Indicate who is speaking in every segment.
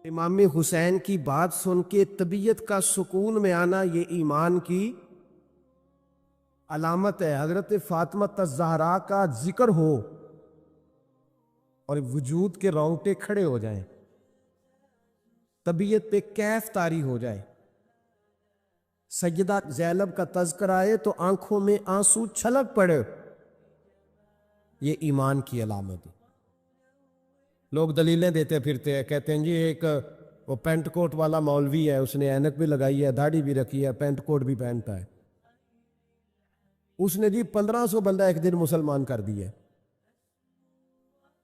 Speaker 1: امام حسین کی بات سن کے طبیعت کا سکون میں آنا یہ ایمان کی علامت ہے۔ حضرت فاطمہ الزہرا کا ذکر ہو اور وجود کے رونگٹے کھڑے ہو جائیں، طبیعت پہ کیف طاری ہو جائے، سیدہ زینب کا تذکر آئے تو آنکھوں میں آنسو چھلک پڑے، یہ ایمان کی علامت ہے۔ لوگ دلیلیں دیتے پھرتے ہیں، کہتے ہیں جی ایک وہ پینٹ کوٹ والا مولوی ہے، اس نے اینک بھی لگائی ہے، داڑھی بھی رکھی ہے، پینٹ کوٹ بھی پہنتا ہے، اس نے جی 1500 بندہ ایک دن مسلمان کر دیا،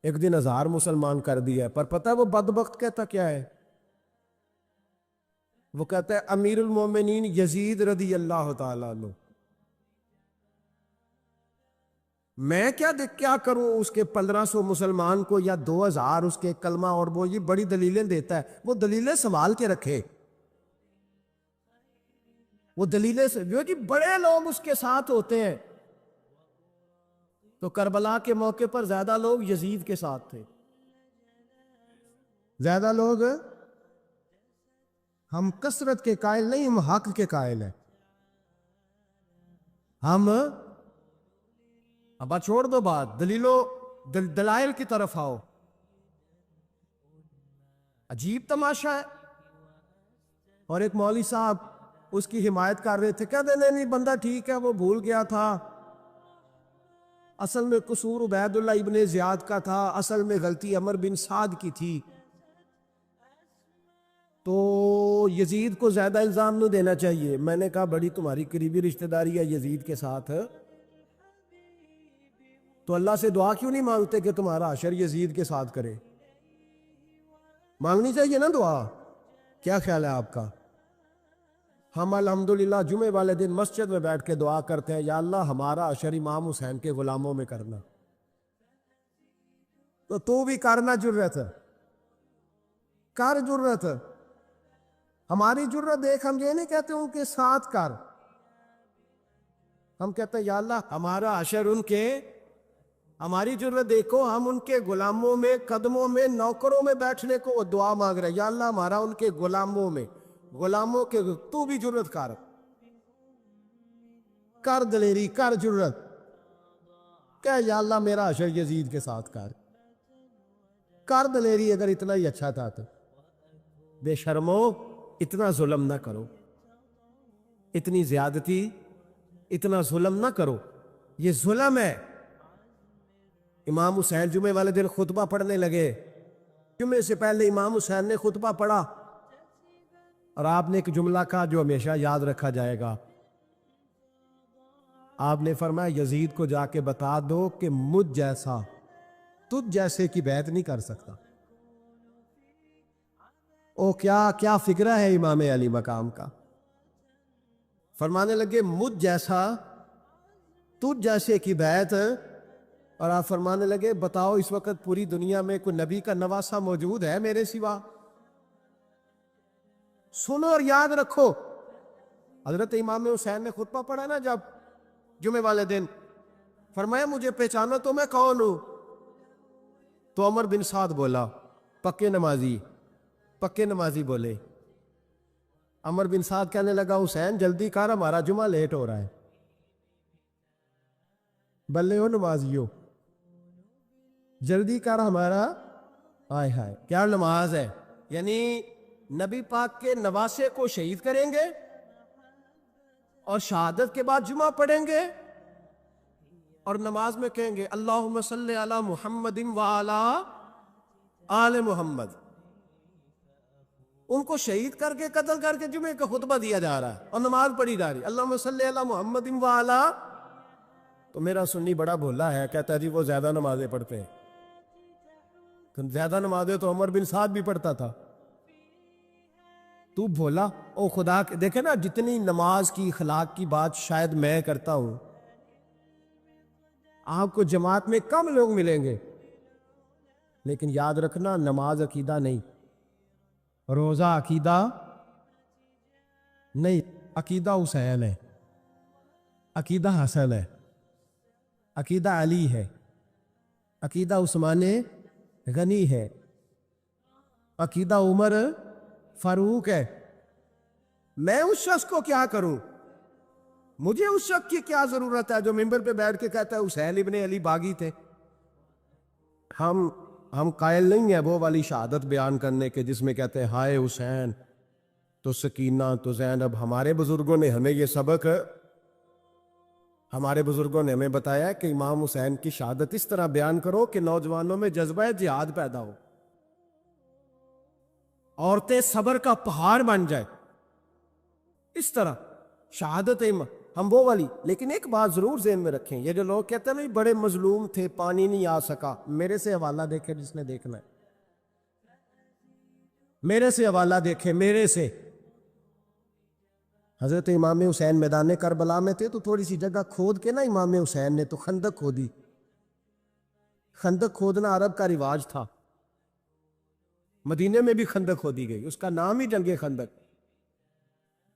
Speaker 1: ایک دن 1000 مسلمان کر دیا۔ پر پتہ ہے وہ بدبخت کہتا کیا ہے؟ وہ کہتا ہے امیر المومنین یزید رضی اللہ تعالیٰ عنہ، میں کیا کروں اس کے 1500 مسلمان کو یا 2000 اس کے کلمہ، اور وہ یہ بڑی دلیلیں دیتا ہے، وہ دلیلیں سنبھال کے رکھے، وہ دلیلیں جو کہ بڑے لوگ اس کے ساتھ ہوتے ہیں۔ تو کربلا کے موقع پر زیادہ لوگ یزید کے ساتھ تھے، زیادہ لوگ، ہم کثرت کے قائل نہیں، ہم حق کے قائل ہیں۔ ہم اب چھوڑ دو بات، دلائل کی طرف آؤ۔ عجیب تماشا ہے، اور ایک مولوی صاحب اس کی حمایت کر رہے تھے، کہتے نہیں بندہ ٹھیک ہے، وہ بھول گیا تھا، اصل میں قصور عبید اللہ ابن زیاد کا تھا، اصل میں غلطی عمر بن سعد کی تھی، تو یزید کو زیادہ الزام نہیں دینا چاہیے۔ میں نے کہا بڑی تمہاری قریبی رشتہ داری ہے یزید کے ساتھ، تو اللہ سے دعا کیوں نہیں مانگتے کہ تمہارا حشر یزید کے ساتھ کرے؟ مانگنی چاہیے نا دعا، کیا خیال ہے آپ کا؟ ہم الحمدللہ جمعے والے دن مسجد میں بیٹھ کے دعا کرتے ہیں، یا اللہ ہمارا حشر امام حسین کے غلاموں میں کرنا، تو بھی کرنا جرت ہے، کر جرت، ہماری جرت دیکھ، ہم یہ نہیں کہتے ان کے ساتھ کر، ہم کہتے ہیں یا اللہ ہمارا حشر ان کے، ہماری جرت دیکھو، ہم ان کے غلاموں میں، قدموں میں، نوکروں میں بیٹھنے کو وہ دعا مانگ رہے ہیں، یا اللہ ہمارا ان کے غلاموں میں، غلاموں کے، تو بھی جرت کر دلیری، کر جرت، کہ یا اللہ میرا حشر یزید کے ساتھ کر دلیری، اگر اتنا ہی اچھا تھا تو۔ بے شرمو، اتنا ظلم نہ کرو، اتنی زیادتی، اتنا ظلم نہ کرو، یہ ظلم ہے۔ امام حسین جمعے والے دن خطبہ پڑھنے لگے، جمعے سے پہلے امام حسین نے خطبہ پڑھا، اور آپ نے ایک جملہ کہا جو ہمیشہ یاد رکھا جائے گا۔ آپ نے فرمایا یزید کو جا کے بتا دو کہ مجھ جیسا تجھ جیسے کی بیعت نہیں کر سکتا۔ او کیا فکرہ ہے امام علی مقام کا۔ فرمانے لگے مجھ جیسا تجھ جیسے کی بیعت، اور آپ فرمانے لگے بتاؤ اس وقت پوری دنیا میں کوئی نبی کا نواسہ موجود ہے میرے سوا؟ سنو اور یاد رکھو، حضرت امام حسین نے خطبہ پڑھا نا جب جمعے والے دن، فرمایا مجھے پہچانا تو میں کون ہوں؟ تو عمر بن سعد بولا، پکے نمازی بولے۔ عمر بن سعد کہنے لگا حسین جلدی کر، ہمارا جمعہ لیٹ ہو رہا ہے۔ بلے ہو نمازیو، جلدی کر ہمارا، آئے ہائے کیا نماز ہے، یعنی نبی پاک کے نواسے کو شہید کریں گے اور شہادت کے بعد جمعہ پڑھیں گے، اور نماز میں کہیں گے اللہم صلی علی محمد وعلی آل محمد۔ ان کو شہید کر کے، قتل کر کے جمعے کا خطبہ دیا جا رہا ہے اور نماز پڑھی جا رہی، اللہم صلی علی محمد وعلی۔ تو میرا سنی بڑا بھولا ہے، کہتا ہے جی وہ زیادہ نمازیں پڑھتے ہیں۔ زیادہ نمازیں تو عمر بن سعد بھی پڑھتا تھا، تو بھولا۔ او خدا کے دیکھیں نا، جتنی نماز کی اخلاق کی بات شاید میں کرتا ہوں، آپ کو جماعت میں کم لوگ ملیں گے، لیکن یاد رکھنا نماز عقیدہ نہیں، روزہ عقیدہ نہیں، عقیدہ حسین ہے، عقیدہ حسن ہے، عقیدہ علی ہے، عقیدہ عثمان غنی ہے، عقیدہ عمر فاروق ہے. میں اس شخص کو کیا کروں؟ مجھے اس شخص کی کیا ضرورت ہے جو ممبر پہ بیٹھ کے کہتا ہے حسین ابن علی باغی تھے؟ ہم قائل نہیں ہیں وہ والی شہادت بیان کرنے کے جس میں کہتے ہیں ہائے حسین تو سکینہ تو زینب. ہمارے بزرگوں نے ہمیں یہ سبق، ہمارے بزرگوں نے ہمیں بتایا کہ امام حسین کی شہادت اس طرح بیان کرو کہ نوجوانوں میں جذبہ جہاد پیدا ہو، عورتیں صبر کا پہاڑ بن جائے. اس طرح شہادت ہم وہ والی. لیکن ایک بات ضرور ذہن میں رکھیں، یہ جو لوگ کہتے ہیں نا بڑے مظلوم تھے پانی نہیں آ سکا، میرے سے حوالہ دیکھے جس نے دیکھنا ہے، میرے سے حوالہ دیکھے. میرے سے حضرت امام حسین میدان کربلا میں تھے تو تھوڑی سی جگہ کھود کے نا امام حسین نے تو خندق کھودی. خندق کھودنا عرب کا رواج تھا، مدینے میں بھی خندق کھودی گئی، اس کا نام ہی جنگ خندق.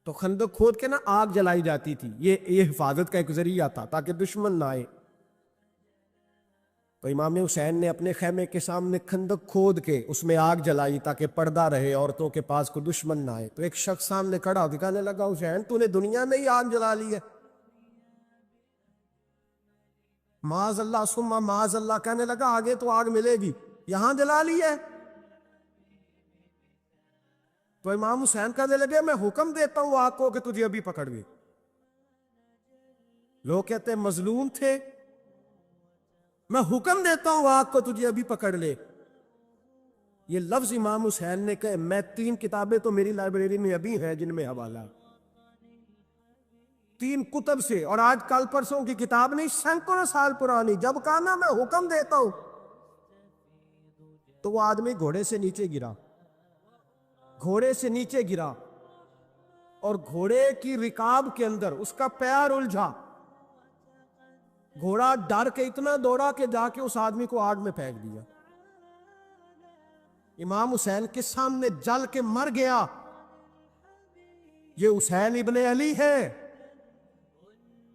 Speaker 1: تو خندق کھود کے نا آگ جلائی جاتی تھی، یہ حفاظت کا ایک ذریعہ تھا تاکہ دشمن نہ آئے. تو امام حسین نے اپنے خیمے کے سامنے خندق کھود کے اس میں آگ جلائی تاکہ پردہ رہے، عورتوں کے پاس کوئی دشمن نہ آئے. تو ایک شخص سامنے کھڑا ہو کے کہنے لگا حسین تو نے دنیا میں ہی آگ جلا لی ہے. معاذ اللہ ثم معاذ اللہ. کہنے لگا آگے تو آگ ملے گی، یہاں جلا لی ہے. تو امام حسین کہنے لگے میں حکم دیتا ہوں آگ کو کہ تجھے ابھی پکڑ گئی. لوگ کہتے ہیں مظلوم تھے، میں حکم دیتا ہوں آگ کو تجھے ابھی پکڑ لے. یہ لفظ امام حسین نے کہے. میں 3 کتابیں تو میری لائبریری میں ابھی ہیں جن میں حوالہ 3 کتب سے، اور آج کل پرسوں کی کتاب نہیں، سینکڑوں سال پرانی. جب کہا نا میں حکم دیتا ہوں تو وہ آدمی گھوڑے سے نیچے گرا، گھوڑے سے نیچے گرا اور گھوڑے کی رکاب کے اندر اس کا پیر الجھا. گھوڑا ڈر کے اتنا دوڑا کہ جا کے اس آدمی کو آگ میں پھینک دیا. امام حسین کے سامنے جل کے مر گیا. یہ حسین ابن علی ہے،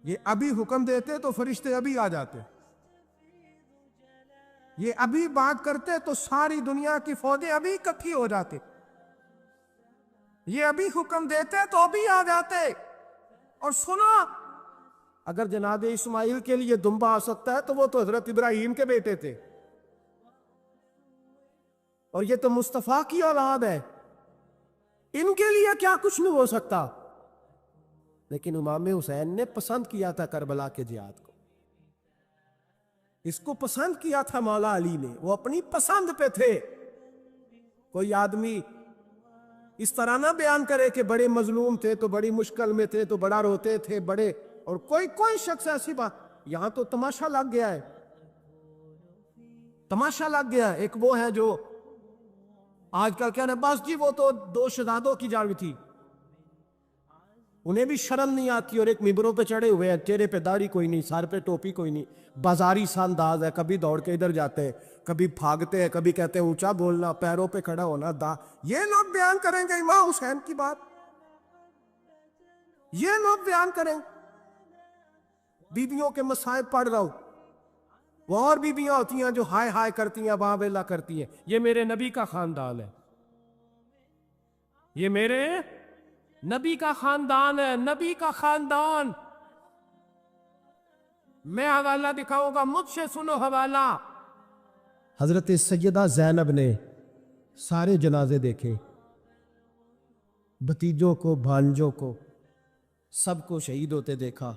Speaker 1: یہ ابھی حکم دیتے تو فرشتے ابھی آ جاتے، یہ ابھی بات کرتے تو ساری دنیا کی فوجیں ابھی اکٹھی ہو جاتے، یہ ابھی حکم دیتے تو ابھی آ جاتے. اور سنا اگر جناب اسماعیل کے لیے دمبا آ سکتا ہے تو وہ تو حضرت ابراہیم کے بیٹے تھے، اور یہ تو مصطفیٰ کی اولاد ہے، ان کے لیے کیا کچھ نہیں ہو سکتا. لیکن امام حسین نے پسند کیا تھا کربلا کے جہاد کو، اس کو پسند کیا تھا مولا علی نے، وہ اپنی پسند پہ تھے. کوئی آدمی اس طرح نہ بیان کرے کہ بڑے مظلوم تھے تو بڑی مشکل میں تھے تو بڑا روتے تھے بڑے، اور کوئی شخص ایسی بات. یہاں تو تماشا لگ گیا ہے، تماشا لگ گیا. ایک وہ ہے جو آج کل کہنا بس جی وہ تو 2 شہزادوں کی جنگ تھی، انہیں بھی شرم نہیں آتی، اور ایک ممبروں پہ چڑھے ہوئے ہیں، چہرے پہ داڑھی کوئی نہیں، سر پہ ٹوپی کوئی نہیں، بازاری سا انداز ہے، کبھی دوڑ کے ادھر جاتے ہیں، کبھی بھاگتے ہیں، کبھی کہتے ہیں اونچا بولنا، پیروں پہ کھڑا ہونا. یہ لوگ بیان کریں گے امام حسین کی بات؟ یہ لوگ بیان کریں؟ بیویوں کے مصائب پڑھ رہا ہوں، وہ اور بیویاں ہوتی ہیں جو ہائے ہائے کرتی ہیں، واہ ویلا کرتی ہیں. یہ میرے نبی کا خاندان ہے، یہ میرے نبی کا خاندان ہے، نبی کا خاندان. میں حوالہ دکھاؤں گا، مجھ سے سنو حوالہ. حضرت سیدہ زینب نے سارے جنازے دیکھے، بھتیجوں کو، بھانجوں کو، سب کو شہید ہوتے دیکھا.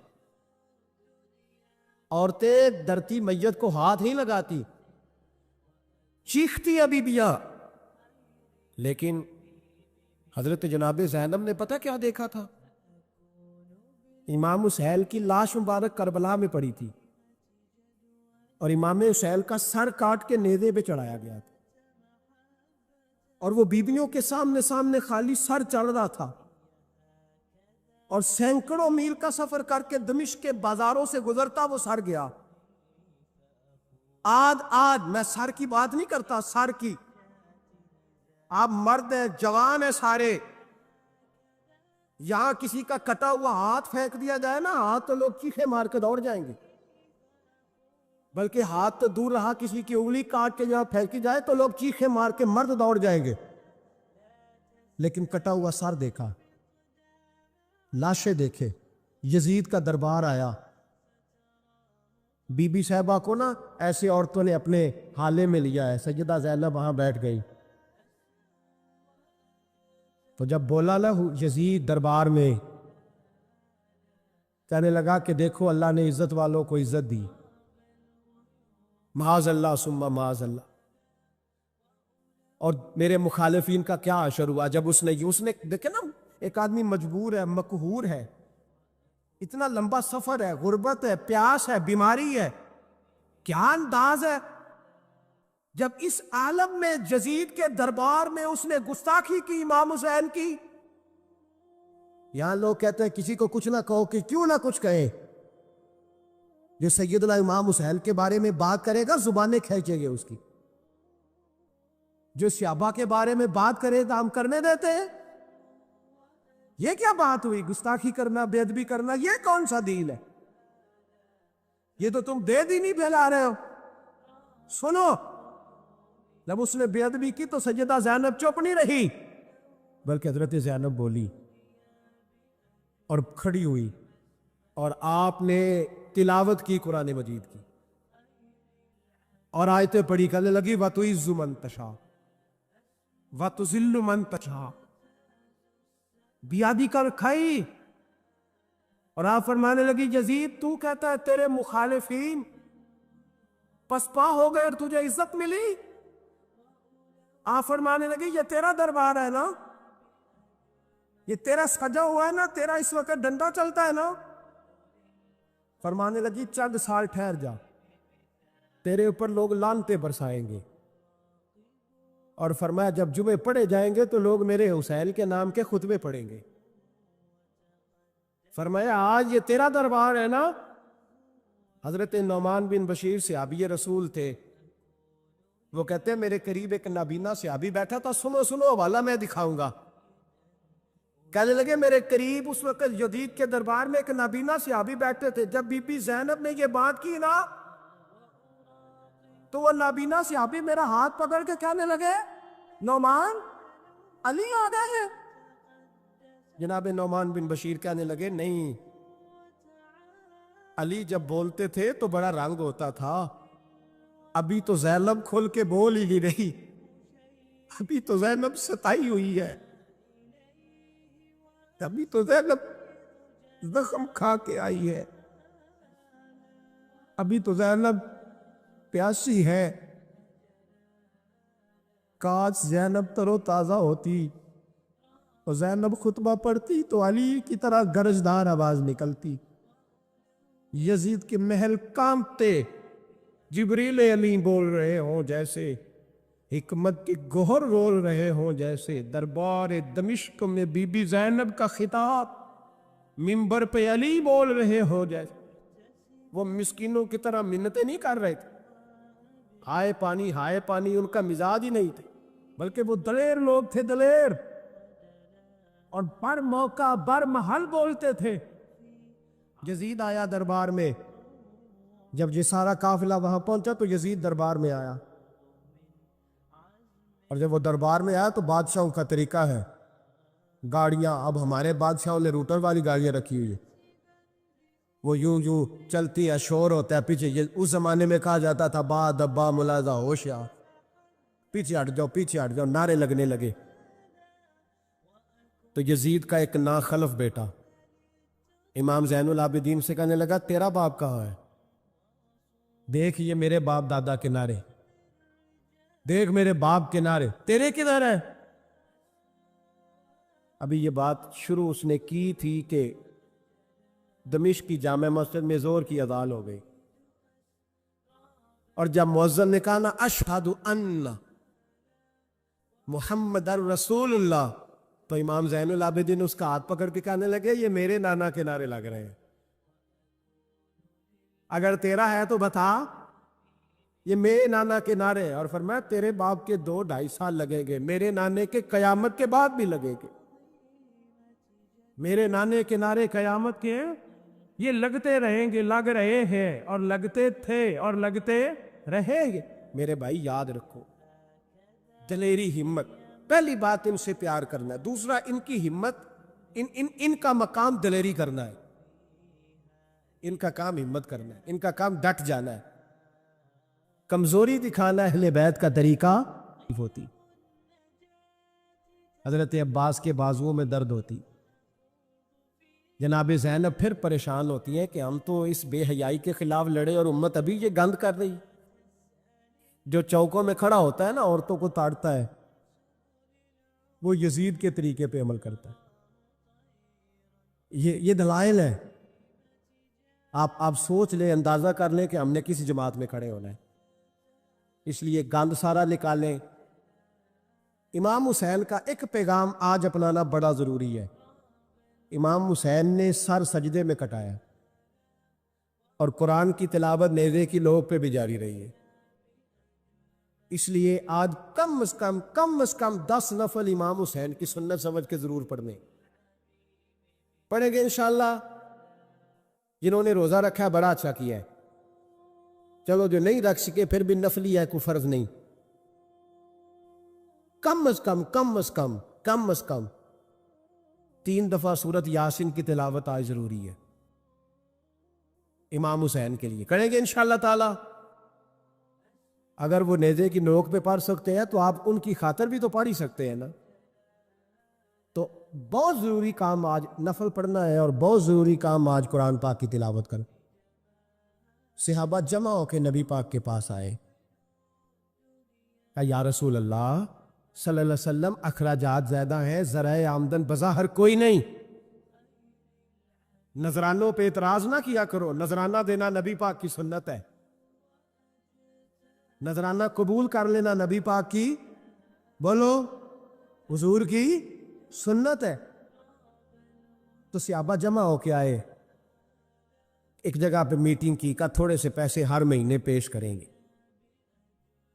Speaker 1: عورتیں ڈرتی میت کو ہاتھ نہیں لگاتی، چیختی ابھی بیا. لیکن حضرت جناب زینب نے پتہ کیا دیکھا تھا؟ امام حسین کی لاش مبارک کربلا میں پڑی تھی، اور امام حسین کا سر کاٹ کے نیزے پہ چڑھایا گیا تھا، اور وہ بیویوں کے سامنے خالی سر چڑھ رہا تھا، اور سینکڑوں میل کا سفر کر کے دمشق کے بازاروں سے گزرتا وہ سر گیا. آج میں سر کی بات نہیں کرتا، سر کی. آپ مرد ہیں، جوان ہیں سارے، یہاں کسی کا کٹا ہوا ہاتھ پھینک دیا جائے نا، ہاتھ تو لوگ چیخے مار کے دوڑ جائیں گے، بلکہ ہاتھ تو دور رہا، کسی کی انگلی کاٹ کے جہاں پھینکی جائے تو لوگ چیخے مار کے مرد دوڑ جائیں گے. لیکن کٹا ہوا سر دیکھا، لاشیں دیکھے۔ یزید کا دربار آیا، بی بی صاحبہ کو نا ایسی عورتوں نے اپنے حالے میں لیا ہے، سیدہ زینب وہاں بیٹھ گئی۔ تو جب بولا نا یزید دربار میں، کہنے لگا کہ دیکھو اللہ نے عزت والوں کو عزت دی، معاذ اللہ ثم معاذ اللہ۔ اور میرے مخالفین کا کیا عشر ہوا جب اس نے دیکھے نا، ایک آدمی مجبور ہے، مقہور ہے، اتنا لمبا سفر ہے، غربت ہے، پیاس ہے، بیماری ہے، کیا انداز ہے جب اس عالم میں یزید کے دربار میں اس نے گستاخی کی امام حسین کی۔ یہاں لوگ کہتے ہیں کسی کو کچھ نہ کہو، کہ کیوں نہ کچھ کہیں، جو سیدنا امام حسین کے بارے میں بات کرے گا زبانیں کھینچیں گے اس کی، جو صحابہ کے بارے میں بات کرے گا ہم کرنے دیتے ہیں؟ یہ کیا بات ہوئی؟ گستاخی کرنا، بے ادبی کرنا، یہ کون سا دین ہے؟ یہ تو تم بے دینی پھیلا رہے ہو۔ سنو، جب اس نے بے ادبی کی تو سیدہ زینب چپ نہیں رہی، بلکہ حضرت زینب بولی اور کھڑی ہوئی، اور آپ نے تلاوت کی قرآن مجید کی، اور آیتیں پڑھی، کہنے لگی وَتُعِزُّ مَن تَشَاءُ وَتُذِلُّ مَن تَشَاءُ، بیادی کر کھائی۔ اور آپ فرمانے لگی یزید تو کہتا ہے تیرے مخالفین پسپا ہو گئے اور تجھے عزت ملی؟ آپ فرمانے لگی یہ تیرا دربار ہے نا، یہ تیرا سجا ہوا ہے نا، تیرا اس وقت ڈنڈا چلتا ہے نا۔ فرمانے لگی چند سال ٹھہر جا، تیرے اوپر لوگ لعنتیں برسائیں گے۔ اور فرمایا جب جمعے پڑھے جائیں گے تو لوگ میرے حسین کے نام کے خطبے پڑھیں گے۔ فرمایا آج یہ تیرا دربار ہے نا۔ حضرت نعمان بن بشیر صحابی رسول تھے، وہ کہتے ہیں میرے قریب ایک نابینا صحابی بیٹھا تھا، سنو سنو حوالہ میں دکھاؤں گا۔ کہنے لگے میرے قریب اس وقت یزید کے دربار میں ایک نابینا صحابی بیٹھے تھے، جب بی بی زینب نے یہ بات کی نا تو وہ نابینا صحابی میرا ہاتھ پکڑ کے کہنے لگے نعمان علی آ گئے ہیں۔ جناب نعمان بن بشیر کہنے لگے نہیں، علی جب بولتے تھے تو بڑا رنگ ہوتا تھا، ابھی تو زینب کھل کے بول ہی نہیں رہی، ابھی تو زینب ستائی ہوئی ہے، ابھی تو زینب زخم کھا کے آئی ہے، ابھی تو زینب پیاسی ہے۔ کاش زینب تر و تازہ ہوتی اور زینب خطبہ پڑھتی تو علی کی طرح گرجدار آواز نکلتی۔ یزید کے محل کانپتے، جبریل علی بول رہے ہوں جیسے، حکمت کی گوہر بول رہے ہوں جیسے، دربار دمشق میں بی بی زینب کا خطاب منبر پہ علی بول رہے ہو جیسے۔ وہ مسکینوں کی طرح منتیں نہیں کر رہے تھے، ہائے پانی ان کا مزاج ہی نہیں تھے، بلکہ وہ دلیر لوگ تھے، دلیر، اور بر موقع بر محل بولتے تھے۔ یزید آیا دربار میں، جب یہ سارا قافلہ وہاں پہنچا تو یزید دربار میں آیا، اور جب وہ دربار میں آیا تو بادشاہوں کا طریقہ ہے، گاڑیاں اب ہمارے بادشاہوں نے روٹر والی گاڑیاں رکھی ہوئی ہیں، وہ یوں یوں چلتی ہے، شور ہوتا ہے پیچھے۔ اس زمانے میں کہا جاتا تھا با دبا ملازہ ہوشیار، پیچھے ہٹ جاؤ پیچھے ہٹ جاؤ، نعرے لگنے لگے۔ تو یزید کا ایک ناخلف بیٹا امام زین العابدین سے کہنے لگا تیرا باپ کہاں ہے؟ دیکھ یہ میرے باپ دادا کے نعرے، دیکھ میرے باپ کے نعرے، تیرے کدھر ہے؟ ابھی یہ بات شروع اس نے کی تھی کہ دمشق کی جامع مسجد میں زور کی اذان ہو گئی، اور جب مؤذن نے کہا نا اشہد ان محمد رسول اللہ، تو امام زین العابدین اس کا ہاتھ پکڑ کے کہنے لگے یہ میرے نانا کے نعرے لگ رہے ہیں، اگر تیرا ہے تو بتا، یہ میرے نانا کے نعرے ہیں۔ اور فرمایا تیرے باپ کے 2-2.5 سال لگیں گے، میرے نانے کے قیامت کے بعد بھی لگیں گے، میرے نانے کے نعرے قیامت کے یہ لگتے رہیں گے، لگ رہے ہیں اور لگتے تھے اور لگتے رہیں گے۔ میرے بھائی یاد رکھو، دلیری، ہمت، پہلی بات ان سے پیار کرنا ہے، دوسرا ان کی ہمت، ان کا مقام دلیری کرنا ہے، ان کا کام ہمت کرنا ہے، ان کا کام ڈٹ جانا ہے۔ کمزوری دکھانا اہل بیت کا طریقہ ہوتی۔ حضرت عباس کے بازوؤں میں درد ہوتی، جناب زینب پھر پریشان ہوتی ہیں کہ ہم تو اس بے حیائی کے خلاف لڑے اور امت ابھی یہ گند کر رہی۔ جو چوکوں میں کھڑا ہوتا ہے نا عورتوں کو تاڑتا ہے، وہ یزید کے طریقے پہ عمل کرتا ہے۔ یہ دلائل ہے، آپ سوچ لیں، اندازہ کر لیں کہ ہم نے کس جماعت میں کھڑے ہونا ہے۔ اس لیے گند سارا نکالیں۔ امام حسین کا ایک پیغام آج اپنانا بڑا ضروری ہے۔ امام حسین نے سر سجدے میں کٹایا اور قرآن کی تلاوت نیزے کی لوپ پہ بھی جاری رہی ہے۔ اس لیے آج کم از کم 10 نفل امام حسین کی سنت سمجھ کے ضرور پڑھیں گے انشاءاللہ۔ جنہوں نے روزہ رکھا ہے بڑا اچھا کیا ہے، چلو جو نہیں رکھ سکے پھر بھی نفلی ہے، کوئی فرض نہیں۔ کم از کم 3 دفعہ سورت یاسین کی تلاوت آج ضروری ہے امام حسین کے لیے، کریں گے انشاءاللہ تعالی۔ اگر وہ نیزے کی نوک پہ پڑھ سکتے ہیں تو آپ ان کی خاطر بھی تو پڑھ ہی سکتے ہیں نا۔ تو بہت ضروری کام آج نفل پڑھنا ہے، اور بہت ضروری کام آج قرآن پاک کی تلاوت کرنا۔ صحابہ جمع ہو کے نبی پاک کے پاس آئے، کہا یا رسول اللہ صلی اللہ علیہ وسلم، اخراجات زیادہ ہیں، ذرائع آمدن بظاہر کوئی نہیں، نذرانوں پہ اعتراض نہ کیا کرو، نذرانہ دینا نبی پاک کی سنت ہے، نذرانہ قبول کر لینا نبی پاک کی، بولو، حضور کی سنت ہے۔ تو صحابہ جمع ہو کے آئے، ایک جگہ پہ میٹنگ کی، کہا تھوڑے سے پیسے ہر مہینے پیش کریں گے۔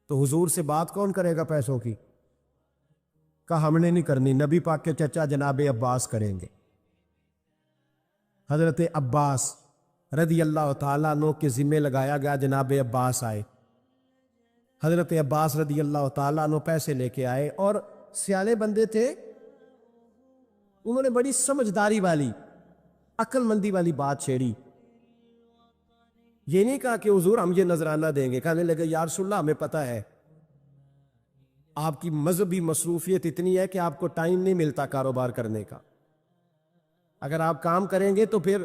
Speaker 1: تو حضور سے بات کون کرے گا پیسوں کی؟ کہا ہم نے نہیں کرنی، نبی پاک کے چچا جناب عباس کریں گے۔ حضرت عباس رضی اللہ تعالیٰ عنہ کے ذمہ لگایا گیا، جناب عباس آئے، حضرت عباس رضی اللہ تعالیٰ عنہ پیسے لے کے آئے، اور سیانے بندے تھے، انہوں نے بڑی سمجھداری والی، عقل مندی والی بات چھیڑی۔ یہ نہیں کہا کہ حضور ہم یہ نذرانہ دیں گے، کہنے لگے یا رسول اللہ ہمیں پتہ ہے آپ کی مذہبی مصروفیت اتنی ہے کہ آپ کو ٹائم نہیں ملتا کاروبار کرنے کا، اگر آپ کام کریں گے تو پھر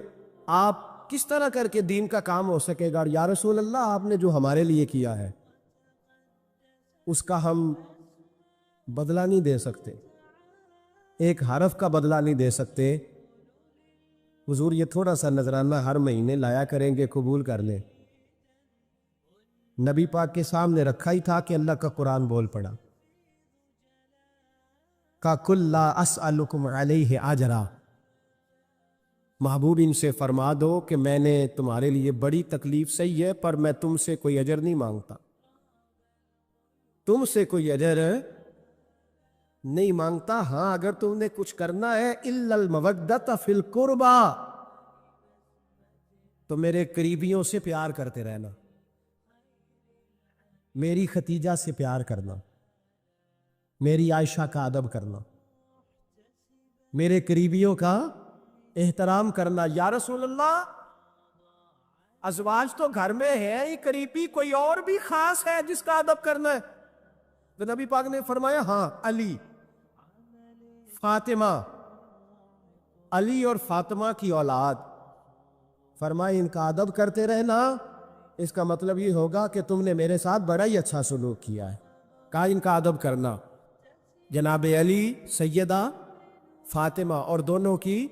Speaker 1: آپ کس طرح کر کے دین کا کام ہو سکے گا، اور یا رسول اللہ آپ نے جو ہمارے لیے کیا ہے اس کا ہم بدلہ نہیں دے سکتے، ایک حرف کا بدلہ نہیں دے سکتے، حضور یہ تھوڑا سا نذرانہ ہر مہینے لایا کریں گے، قبول کر لیں۔ نبی پاک کے سامنے رکھا ہی تھا کہ اللہ کا قرآن بول پڑا، کا کل لا اسألکم علیہ اجرا، محبوب ان سے فرما دو کہ میں نے تمہارے لیے بڑی تکلیف سہی ہے، پر میں تم سے کوئی اجر نہیں مانگتا، تم سے کوئی اجر نہیں مانگتا، ہاں اگر تم نے کچھ کرنا ہے الا المودۃ فی القربى، تو میرے قریبیوں سے پیار کرتے رہنا، میری ختیجہ سے پیار کرنا، میری عائشہ کا ادب کرنا، میرے قریبیوں کا احترام کرنا۔ یا رسول اللہ ازواج تو گھر میں ہے ہی، قریبی کوئی اور بھی خاص ہے جس کا ادب کرنا ہے؟ تو نبی پاک نے فرمایا ہاں، علی، فاطمہ، علی اور فاطمہ کی اولاد، فرمایا ان کا ادب کرتے رہنا، اس کا مطلب یہ ہوگا کہ تم نے میرے ساتھ بڑا ہی اچھا سلوک کیا ہے، کہا ان کا ادب کرنا، جناب علی، سیدہ فاطمہ، اور دونوں کی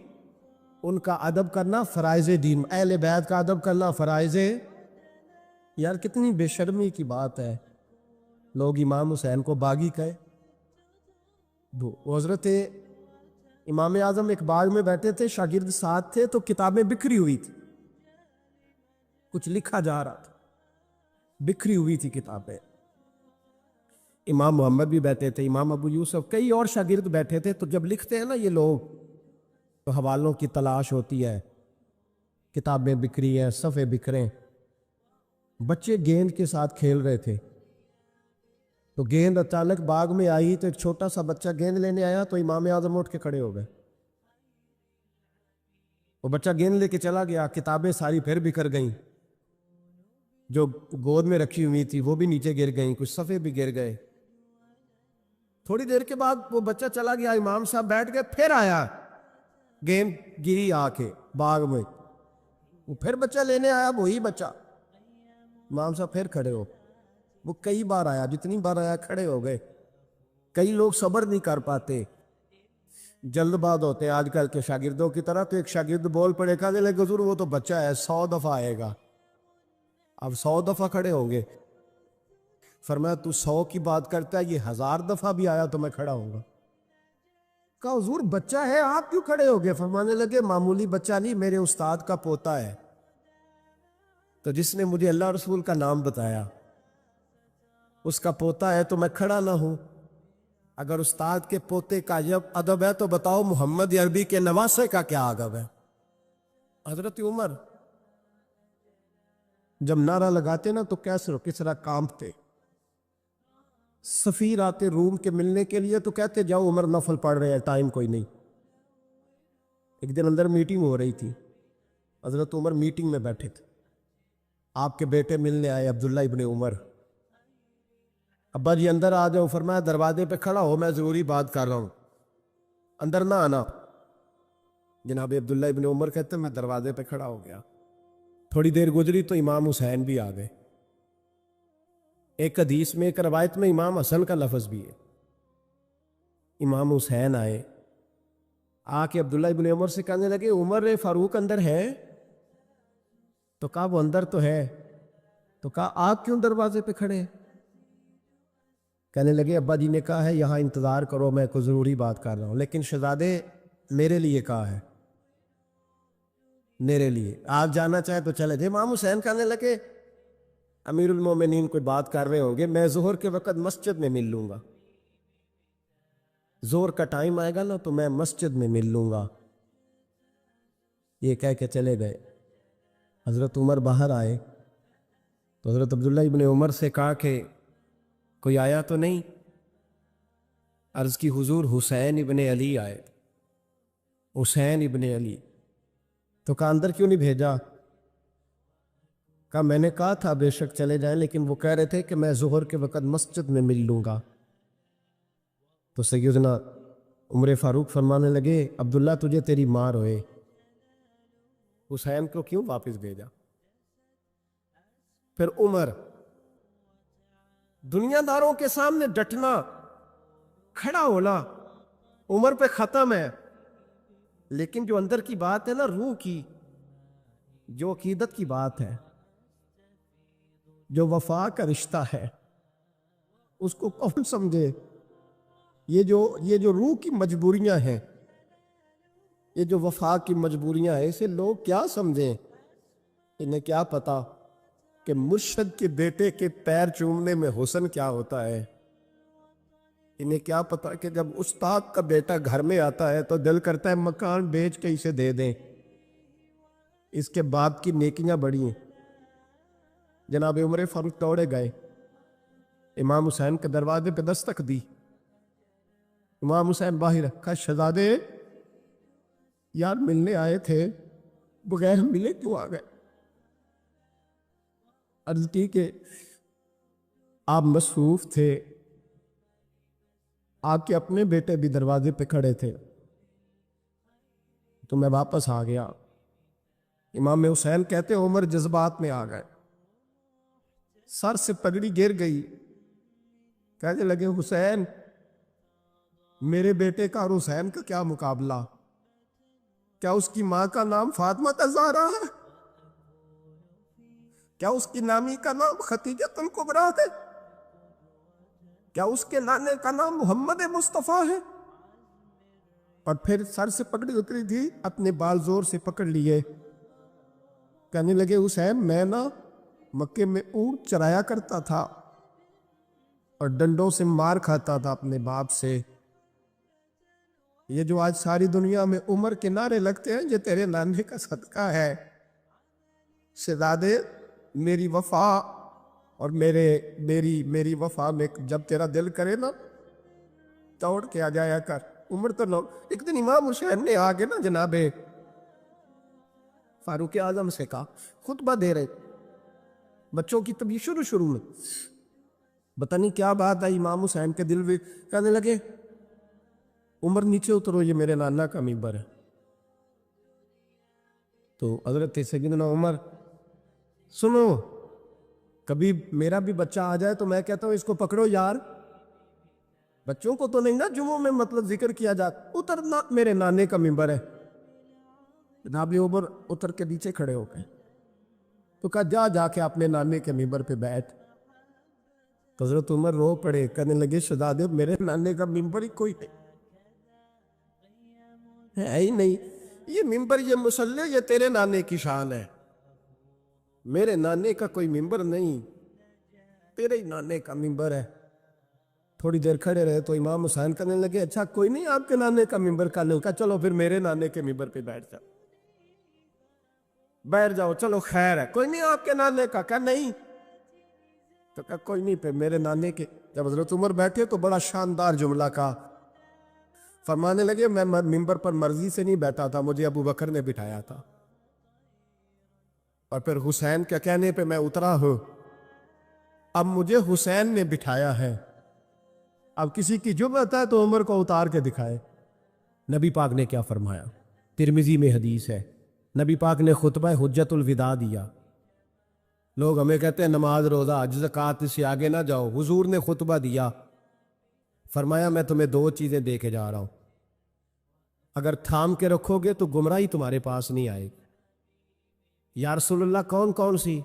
Speaker 1: ان کا ادب کرنا فرائض دین، اہل بیت کا ادب کرنا فرائض۔ یار کتنی بے شرمی کی بات ہے، لوگ امام حسین کو باغی کہے۔ حضرت امام اعظم ایک باغ میں بیٹھے تھے، شاگرد ساتھ تھے، تو کتابیں بکھری ہوئی تھی، کچھ لکھا جا رہا تھا، بکھری ہوئی تھی کتابیں، امام محمد بھی بیٹھے تھے، امام ابو یوسف، کئی اور شاگرد بیٹھے تھے، تو جب لکھتے ہیں نا یہ لوگ تو حوالوں کی تلاش ہوتی ہے، کتابیں بکھری ہیں، صفحے بکھرے، بچے گیند کے ساتھ کھیل رہے تھے، تو گیند اچانک باغ میں آئی تو ایک چھوٹا سا بچہ گیند لینے آیا تو امام اعظم اٹھ کے کھڑے ہو گئے. وہ بچہ گیند لے کے چلا گیا, کتابیں ساری پھر بکھر گئیں, جو گود میں رکھی ہوئی تھی وہ بھی نیچے گر گئیں, کچھ صفحے بھی گر گئے. تھوڑی دیر کے بعد وہ بچہ چلا گیا, امام صاحب بیٹھ گئے, پھر آیا, گیند گری آ کے باغ میں, وہ پھر بچہ لینے آیا, وہی بچہ. امام صاحب پھر کھڑے ہو. وہ کئی بار آیا, جتنی بار آیا کھڑے ہو گئے. کئی لوگ صبر نہیں کر پاتے, جلد باز ہوتے ہیں آج کل کے شاگردوں کی طرح. تو ایک شاگرد بول پڑے, کہنے لگے حضور وہ تو بچہ ہے 100 دفعہ آئے گا. اب 100 دفعہ کھڑے ہوں گے. فرمایا تو 100 کی بات کرتا ہے, یہ 1000 دفعہ بھی آیا تو میں کھڑا ہوں گا. کہا حضور بچہ ہے آپ کیوں کھڑے ہو گئے؟ فرمانے لگے معمولی بچہ نہیں, میرے استاد کا پوتا ہے, تو جس نے مجھے اللہ رسول کا نام بتایا اس کا پوتا ہے, تو میں کھڑا نہ ہوں. اگر استاد کے پوتے کا ادب ہے تو بتاؤ محمد عربی کے نواسے کا کیا ادب ہے؟ حضرت عمر جب نعرہ لگاتے نا تو کیسے کس طرح کانپتے. سفیر آتے روم کے ملنے کے لیے تو کہتے جاؤ عمر نفل پڑھ رہے ہیں, ٹائم کوئی نہیں. ایک دن اندر میٹنگ ہو رہی تھی, حضرت عمر میٹنگ میں بیٹھے تھے, آپ کے بیٹے ملنے آئے عبداللہ ابن عمر. ابا جی اندر آ جاؤ. فرمایا دروازے پہ کھڑا ہو, میں ضروری بات کر رہا ہوں, اندر نہ آنا. جناب عبداللہ ابن عمر کہتے میں دروازے پہ کھڑا ہو گیا. تھوڑی دیر گزری تو امام حسین بھی آ گئے. ایک حدیث میں ایک روایت میں امام حسن کا لفظ بھی ہے. امام حسین آئے, آ کے عبداللہ ابن عمر سے کہنے لگے عمر فاروق اندر ہے؟ تو کہا وہ اندر تو ہے. تو کہا آپ کیوں دروازے پہ کھڑے ہیں؟ کہنے لگے ابا جی نے کہا ہے یہاں انتظار کرو, میں کوئی ضروری بات کر رہا ہوں. لیکن شہزادے میرے لیے کہا ہے, میرے لیے آپ جانا چاہیں تو چلے جائیں. امام حسین کہنے لگے امیر المومنین کوئی بات کر رہے ہوں گے, میں ظہر کے وقت مسجد میں مل لوں گا, ظہر کا ٹائم آئے گا نا تو میں مسجد میں مل لوں گا. یہ کہہ کے چلے گئے. حضرت عمر باہر آئے تو حضرت عبداللہ ابن عمر سے کہا کہ کوئی آیا تو نہیں؟ عرض کی حضور حسین ابن علی آئے. حسین ابن علی. تو کہا اندر کیوں نہیں بھیجا؟ کہا میں نے کہا تھا بے شک چلے جائیں, لیکن وہ کہہ رہے تھے کہ میں ظہر کے وقت مسجد میں مل لوں گا. تو سیدنا عمر فاروق فرمانے لگے عبداللہ تجھے تیری ماں روئے, حسین کو کیوں واپس بھیجا؟ پھر عمر دنیا داروں کے سامنے ڈٹنا, کھڑا ہونا عمر پہ ختم ہے, لیکن جو اندر کی بات ہے نا, روح کی, جو عقیدت کی بات ہے, جو وفا کا رشتہ ہے, اس کو کون سمجھے؟ یہ جو روح کی مجبوریاں ہیں, یہ جو وفا کی مجبوریاں ہیں, اسے لوگ کیا سمجھیں؟ انہیں کیا پتا کہ مرشد کے بیٹے کے پیر چومنے میں حسن کیا ہوتا ہے. انہیں کیا پتا کہ جب استاد کا بیٹا گھر میں آتا ہے تو دل کرتا ہے مکان بیچ کے اسے دے دیں, اس کے باپ کی نیکیاں بڑی ہیں. جناب عمر فاروق دوڑے گئے, امام حسین کے دروازے پہ دستک دی. امام حسین باہر رکھا, شہزادے یار ملنے آئے تھے, بغیر ملے کیوں آ گئے؟ عرض کی کہ آپ مصروف تھے, آپ کے اپنے بیٹے بھی دروازے پہ کھڑے تھے, تو میں واپس آ گیا. امام حسین کہتے عمر جذبات میں آ گئے, سر سے پگڑی گر گئی. کہنے لگے حسین میرے بیٹے کا اور حسین کا کیا مقابلہ؟ کیا اس کی ماں کا نام فاطمہ الزہرا ہے؟ کیا اس کی نامی کا نام خدیجہ الکبریٰ ہے؟ کیا اس کے نانے کا نام محمد مصطفیٰ ہے؟ اور پھر سر سے پکڑی اتری تھی, اپنے بال زور سے پکڑ لیے. کہنے لگے حسین میں نا مکے میں اونٹ چرایا کرتا تھا اور ڈنڈوں سے مار کھاتا تھا اپنے باپ سے. یہ جو آج ساری دنیا میں عمر کے نعرے لگتے ہیں, یہ تیرے نانے کا صدقہ ہے. شہزادے میری وفا اور میری وفا میں جب تیرا دل کرے نا دوڑ کے آ جایا کر. عمر تو لوگ. ایک دن امام حسین نے آگے نا جناب فاروق اعظم سے کہا, خطبہ دے رہے بچوں کی تبھی شروع میں, پتہ نہیں کیا بات ہے, امام حسین کے دل میں کہنے لگے عمر نیچے اترو, یہ میرے نانا کا منبر ہے. تو حضرت سیدنا عمر, سنو کبھی میرا بھی بچہ آ جائے تو میں کہتا ہوں اس کو پکڑو یار, بچوں کو تو نہیں نا جمعوں میں مطلب ذکر کیا جاتا, اترنا میرے نانے کا منبر ہے. جناب عمر اتر کے نیچے کھڑے ہو گئے تو کہا جا کے اپنے نانے کے منبر پہ بیٹھ. حضرت عمر رو پڑے, کہنے لگے شہزادے میرے نانے کا منبر ہی کوئی نہیں ہے ہی نہیں, یہ منبر یہ مصلی یہ تیرے نانے کی شان ہے, میرے نانے کا کوئی منبر نہیں, تیرے ہی نانے کا منبر ہے. تھوڑی دیر کھڑے رہے تو امام حسین کہنے لگے اچھا کوئی نہیں آپ کے نانے کا منبر کا لو, کہا چلو پھر میرے نانے کے منبر پہ بیٹھ جاؤ, چلو خیر ہے, کوئی نہیں آپ کے نانے کا, کہا نہیں, تو کہا کوئی نہیں پھر میرے نانے کے. جب حضرت عمر بیٹھے تو بڑا شاندار جملہ کہا, فرمانے لگے میں منبر پر مرضی سے نہیں بیٹھا تھا, مجھے ابو بکر نے بٹھایا تھا, اور پھر حسین کے کہنے پہ میں اترا ہوں, اب مجھے حسین نے بٹھایا ہے, اب کسی کی جرأت ہے تو عمر کو اتار کے دکھائے. نبی پاک نے کیا فرمایا, ترمذی میں حدیث ہے, نبی پاک نے خطبہ حجت الوداع دیا. لوگ ہمیں کہتے ہیں نماز روزہ حج زکوٰۃ اس سے آگے نہ جاؤ, حضور نے خطبہ دیا, فرمایا میں تمہیں دو چیزیں دے کے جا رہا ہوں, اگر تھام کے رکھو گے تو گمراہی تمہارے پاس نہیں آئے گی. یا رسول اللہ کون کون سی؟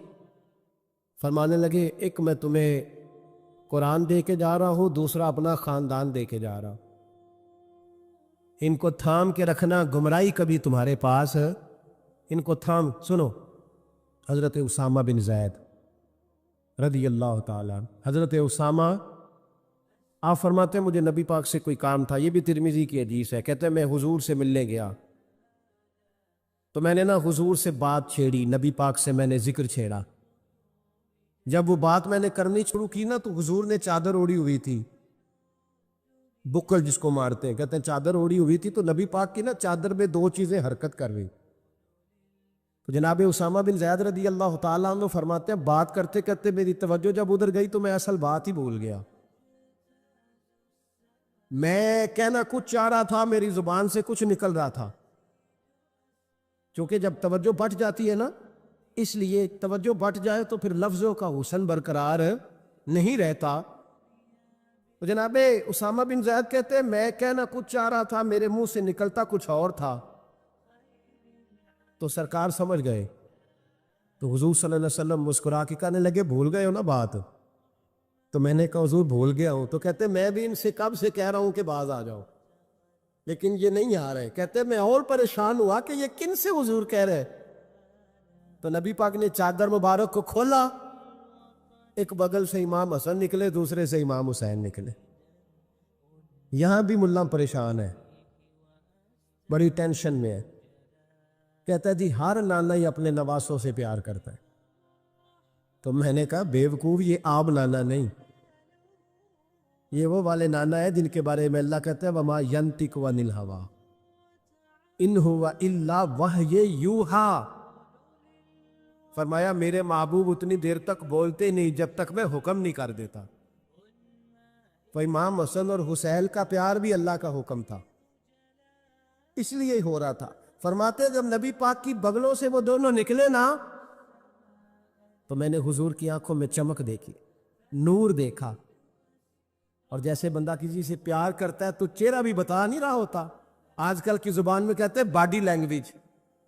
Speaker 1: فرمانے لگے ایک میں تمہیں قرآن دے کے جا رہا ہوں, دوسرا اپنا خاندان دے کے جا رہا ہوں, ان کو تھام کے رکھنا, گمراہی کبھی تمہارے پاس ہے, ان کو تھام. سنو حضرت اسامہ بن زید رضی اللہ تعالیٰ, حضرت اسامہ آپ فرماتے ہیں مجھے نبی پاک سے کوئی کام تھا, یہ بھی ترمذی کی حدیث ہے, کہتے ہیں میں حضور سے ملنے گیا تو میں نے نا حضور سے بات چھیڑی, نبی پاک سے میں نے ذکر چھیڑا. جب وہ بات میں نے کرنی شروع کی نا تو حضور نے چادر اوڑی ہوئی تھی, بکل جس کو مارتے ہیں, کہتے ہیں چادر اوڑی ہوئی تھی, تو نبی پاک کی نا چادر میں دو چیزیں حرکت کر رہی. تو جناب اسامہ بن زید رضی اللہ تعالیٰ عنہ فرماتے ہیں بات کرتے کرتے میری توجہ جب ادھر گئی تو میں اصل بات ہی بھول گیا. میں کہنا کچھ چاہ رہا تھا, میری زبان سے کچھ نکل رہا تھا, کیونکہ جب توجہ بٹ جاتی ہے نا, اس لیے توجہ بٹ جائے تو پھر لفظوں کا حسن برقرار نہیں رہتا. تو جناب اسامہ بن زید کہتے ہیں میں کہنا کچھ چاہ رہا تھا, میرے منہ سے نکلتا کچھ اور تھا, تو سرکار سمجھ گئے. تو حضور صلی اللہ علیہ وسلم مسکرا کے کہنے لگے بھول گئے ہو نا بات؟ تو میں نے کہا حضور بھول گیا ہوں. تو کہتے میں بھی ان سے کب سے کہہ رہا ہوں کہ باز آ جاؤ, لیکن یہ نہیں آ رہے. کہتے میں اور پریشان ہوا کہ یہ کن سے حضور کہہ رہے. تو نبی پاک نے چادر مبارک کو کھولا, ایک بغل سے امام حسن نکلے, دوسرے سے امام حسین نکلے. یہاں بھی ملا پریشان ہے, بڑی ٹینشن میں ہے. کہتا ہے جی ہر نانا ہی اپنے نواسوں سے پیار کرتا ہے. تو میں نے کہا بیوقوف, یہ عام نانا نہیں, یہ وہ والے نانا ہے جن کے بارے میں اللہ کہتا ہے وما ینطق عن الہویٰ ان ہوا الا وحی یوحیٰ. فرمایا میرے محبوب اتنی دیر تک بولتے نہیں جب تک میں حکم نہیں کر دیتا. تو امام حسن اور حسین کا پیار بھی اللہ کا حکم تھا, اس لیے ہو رہا تھا. فرماتے جب نبی پاک کی بغلوں سے وہ دونوں نکلے نا, تو میں نے حضور کی آنکھوں میں چمک دیکھی, نور دیکھا, اور جیسے بندہ کسی سے پیار کرتا ہے تو چہرہ بھی بتا نہیں رہا ہوتا. آج کل کی زبان میں کہتے ہیں باڈی لینگویج,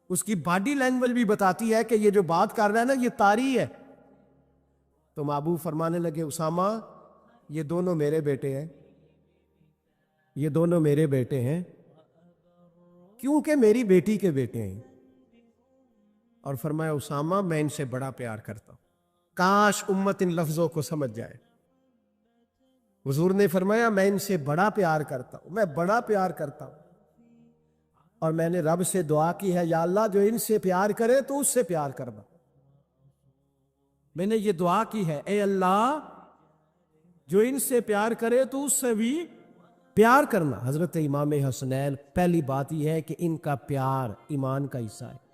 Speaker 1: اس کی باڈی لینگویج بھی بتاتی ہے کہ یہ جو بات کر رہا ہے نا یہ طاری ہے. تو محبوب فرمانے لگے اسامہ یہ دونوں میرے بیٹے ہیں, یہ دونوں میرے بیٹے ہیں کیونکہ میری بیٹی کے بیٹے ہیں. اور فرمایا اسامہ میں ان سے بڑا پیار کرتا ہوں. کاش امت ان لفظوں کو سمجھ جائے. حضور نے فرمایا میں ان سے بڑا پیار کرتا ہوں, میں بڑا پیار کرتا ہوں. اور میں نے رب سے دعا کی ہے یا اللہ جو ان سے پیار کرے تو اس سے پیار کرنا. میں نے یہ دعا کی ہے، اے اللہ جو ان سے پیار کرے تو اس سے بھی پیار کرنا۔ حضرت امام حسنین، پہلی بات یہ ہے کہ ان کا پیار ایمان کا حصہ ہے۔